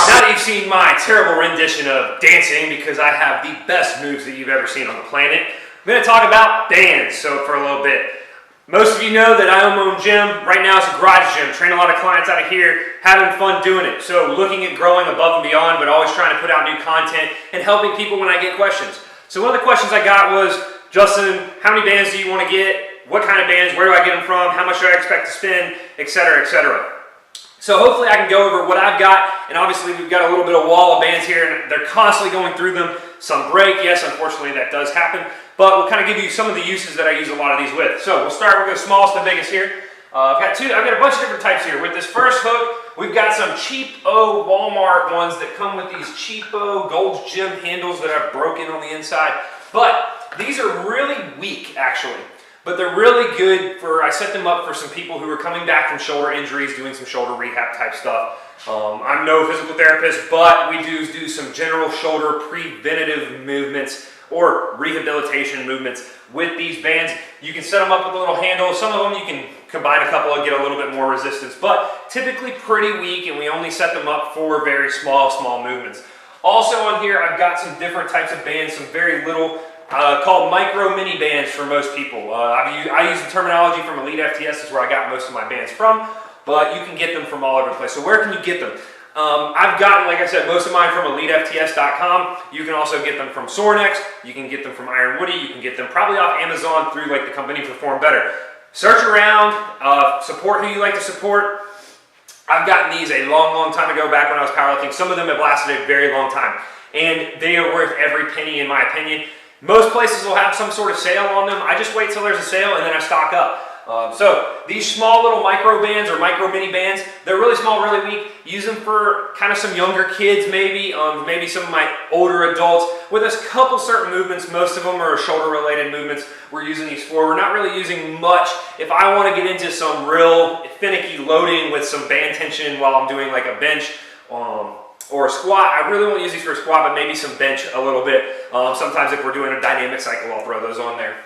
Now that you've seen my terrible rendition of dancing, because I have the best moves that you've ever seen on the planet, I'm going to talk about bands for a little bit. Most of you know that I own my own gym. Right now it's a garage gym. Train a lot of clients out of here, having fun doing it. So looking at growing above and beyond, but always trying to put out new content and helping people when I get questions. So one of the questions I got was, Justin, how many bands do you want to get? What kind of bands? Where do I get them from? How much do I expect to spend? Etc., etc. So hopefully I can go over what I've got, and obviously we've got a little bit of wall of bands here, and they're constantly going through them. Some break, yes, unfortunately that does happen, but we'll kind of give you some of the uses that I use a lot of these with. So we'll start with the smallest and biggest here. I've got a bunch of different types here. With this first hook, we've got some cheapo Walmart ones that come with these cheapo Gold's Gym handles that are broken on the inside, but these are really weak actually. But they're really good for, I set them up for some people who are coming back from shoulder injuries, doing some shoulder rehab type stuff. I'm no physical therapist, but we do some general shoulder preventative movements or rehabilitation movements with these bands. You can set them up with a little handle. Some of them you can combine a couple and get a little bit more resistance, but typically pretty weak, and we only set them up for very small movements. Also on here, I've got some different types of bands, some very little, called micro mini bands for most people. I use the terminology from Elite FTS, is where I got most of my bands from, but you can get them from all over the place. So where can you get them? I've gotten, like I said, most of mine from EliteFTS.com. You can also get them from Sorinex. You can get them from Iron Woody. You can get them probably off Amazon through like the company Perform Better. Search around, support who you like to support. I've gotten these a long time ago, back when I was powerlifting. Some of them have lasted a very long time, and they are worth every penny in my opinion. Most places will have some sort of sale on them. I just wait till there's a sale and then I stock up. So these small little micro bands or micro mini bands, they're really small, really weak. Use them for kind of some younger kids maybe, maybe some of my older adults with a couple certain movements. Most of them are shoulder related movements we're using these for. We're not really using much. If I want to get into some real finicky loading with some band tension while I'm doing like a bench, or a squat, I really won't use these for a squat, but maybe some bench a little bit. Sometimes if we're doing a dynamic cycle, I'll throw those on there.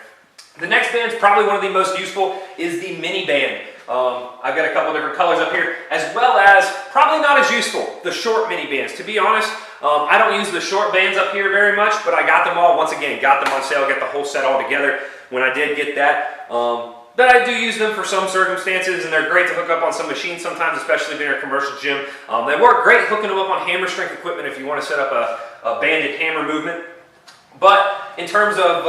The next band's probably one of the most useful is the mini band. I've got a couple different colors up here, as well as, probably not as useful, the short mini bands. To be honest, I don't use the short bands up here very much, but I got them all, once again, got them on sale, got the whole set all together when I did get that. But I do use them for some circumstances, and they're great to hook up on some machines sometimes, especially if you're in a commercial gym. They work great hooking them up on hammer strength equipment if you want to set up a banded hammer movement. But in terms of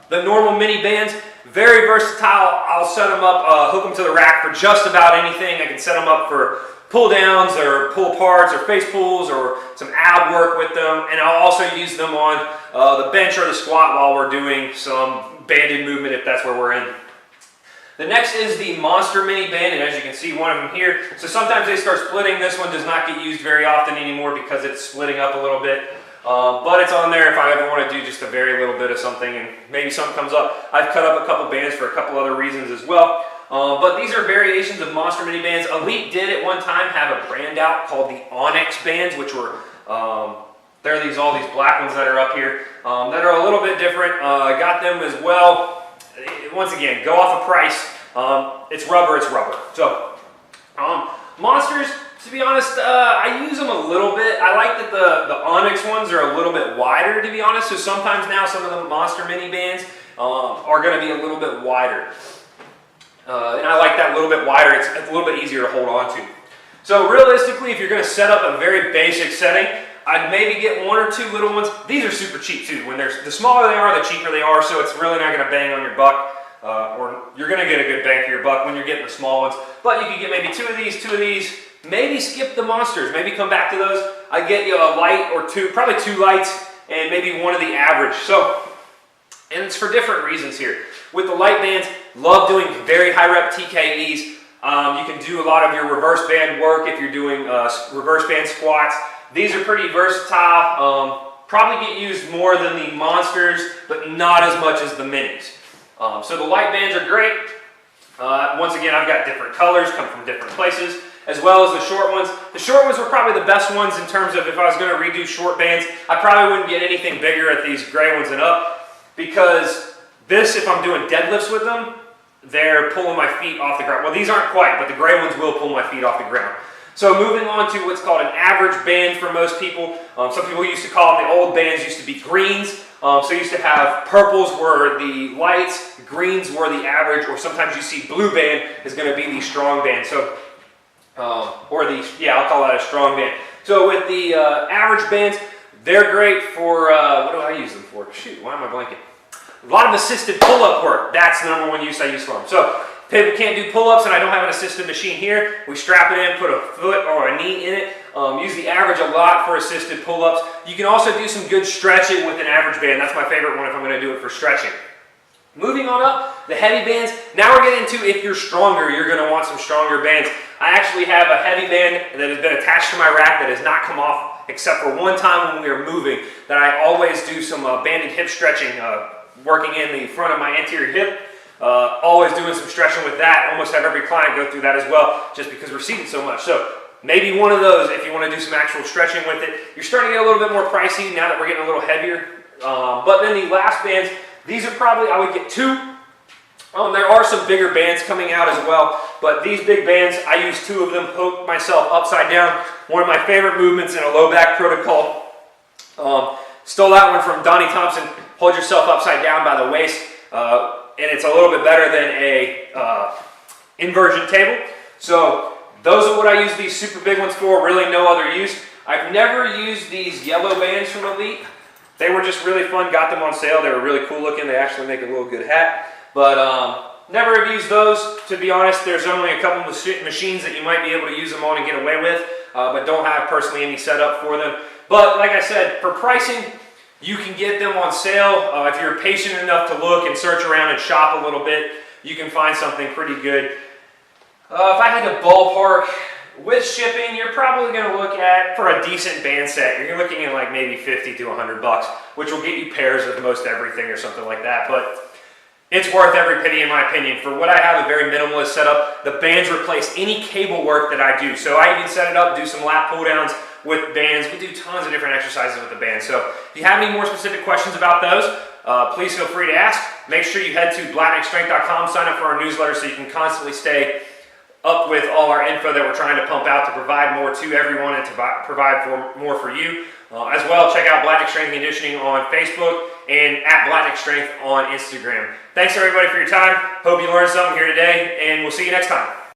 the normal mini bands, very versatile. I'll set them up, hook them to the rack for just about anything. I can set them up for pull downs or pull aparts or face pulls or some ab work with them. And I'll also use them on the bench or the squat while we're doing some banded movement if that's where we're in. The next is the Monster Mini Band, and as you can see, one of them here. So sometimes they start splitting. This one does not get used very often anymore because it's splitting up a little bit. But it's on there if I ever want to do just a very little bit of something and maybe something comes up. I've cut up a couple bands for a couple other reasons as well. But these are variations of Monster Mini Bands. Elite did at one time have a brand out called the Onyx Bands, which were, there are all these black ones that are up here that are a little bit different. I got them as well. Once again, go off of price. It's rubber, it's rubber. So, Monsters, to be honest, I use them a little bit. I like that the Onyx ones are a little bit wider, to be honest. So sometimes now some of the Monster Mini Bands are going to be a little bit wider. And I like that a little bit wider. It's a little bit easier to hold on to. So realistically, if you're going to set up a very basic setting, I'd maybe get one or two little ones. These are super cheap too. When the smaller they are, the cheaper they are, so it's really not going to bang on your buck. Or you're going to get a good bang for your buck when you're getting the small ones. But you can get maybe two of these, maybe skip the Monsters, maybe come back to those. I get you a light or two, probably two lights, and maybe one of the average. So, and it's for different reasons here. With the light bands, love doing very high rep TKEs. You can do a lot of your reverse band work if you're doing reverse band squats. These are pretty versatile. Probably get used more than the Monsters, but not as much as the Minis. So the light bands are great. Once again, I've got different colors, come from different places, as well as the short ones. The short ones were probably the best ones in terms of if I was going to redo short bands. I probably wouldn't get anything bigger at these gray ones and up, because this, if I'm doing deadlifts with them, they're pulling my feet off the ground. Well, these aren't quite, but the gray ones will pull my feet off the ground. So moving on to what's called an average band for most people. Some people used to call them, the old bands used to be greens. So you used to have purples were the lights, greens were the average, or sometimes you see blue band is going to be the strong band. So, I'll call that a strong band. So with the average bands, they're great for, what do I use them for? Shoot, why am I blanking? A lot of assisted pull-up work. That's the number one use I use for them. So people can't do pull-ups and I don't have an assisted machine here. We strap it in, put a foot or a knee in it. Use the average a lot for assisted pull-ups. You can also do some good stretching with an average band. That's my favorite one if I'm going to do it for stretching. Moving on up, the heavy bands. Now we're getting into if you're stronger, you're going to want some stronger bands. I actually have a heavy band that has been attached to my rack that has not come off except for one time when we were moving, that I always do some banded hip stretching, working in the front of my anterior hip. Always doing some stretching with that. Almost have every client go through that as well, just because we're seated so much. So maybe one of those if you want to do some actual stretching with it. You're starting to get a little bit more pricey now that we're getting a little heavier. But then the last bands, these are probably, I would get two. There are some bigger bands coming out as well, but these big bands, I use two of them, poke myself upside down. One of my favorite movements in a low back protocol. Stole that one from Donnie Thompson. Hold yourself upside down by the waist, and it's a little bit better than a inversion table. So those are what I use these super big ones for, really no other use. I've never used these yellow bands from Elite. They were just really fun, got them on sale. They were really cool looking. They actually make a little good hat. But never have used those, to be honest. There's only a couple of machines that you might be able to use them on and get away with, but don't have personally any setup for them. But like I said, for pricing, you can get them on sale. If you're patient enough to look and search around and shop a little bit, you can find something pretty good. If I had to ballpark, with shipping, you're probably going to look at, for a decent band set, you're looking at like maybe 50 to 100 bucks, which will get you pairs of most everything or something like that. But it's worth every penny in my opinion. For what I have, a very minimalist setup, the bands replace any cable work that I do. So I even set it up, do some lat pull downs with bands. We do tons of different exercises with the band. So if you have any more specific questions about those, please feel free to ask. Make sure you head to blackneckstrength.com, sign up for our newsletter so you can constantly stay up with all our info that we're trying to pump out to provide more to everyone and to provide more for you. As well, check out Black Neck Strength and Conditioning on Facebook and at Black Neck Strength on Instagram. Thanks everybody for your time. Hope you learned something here today, and we'll see you next time.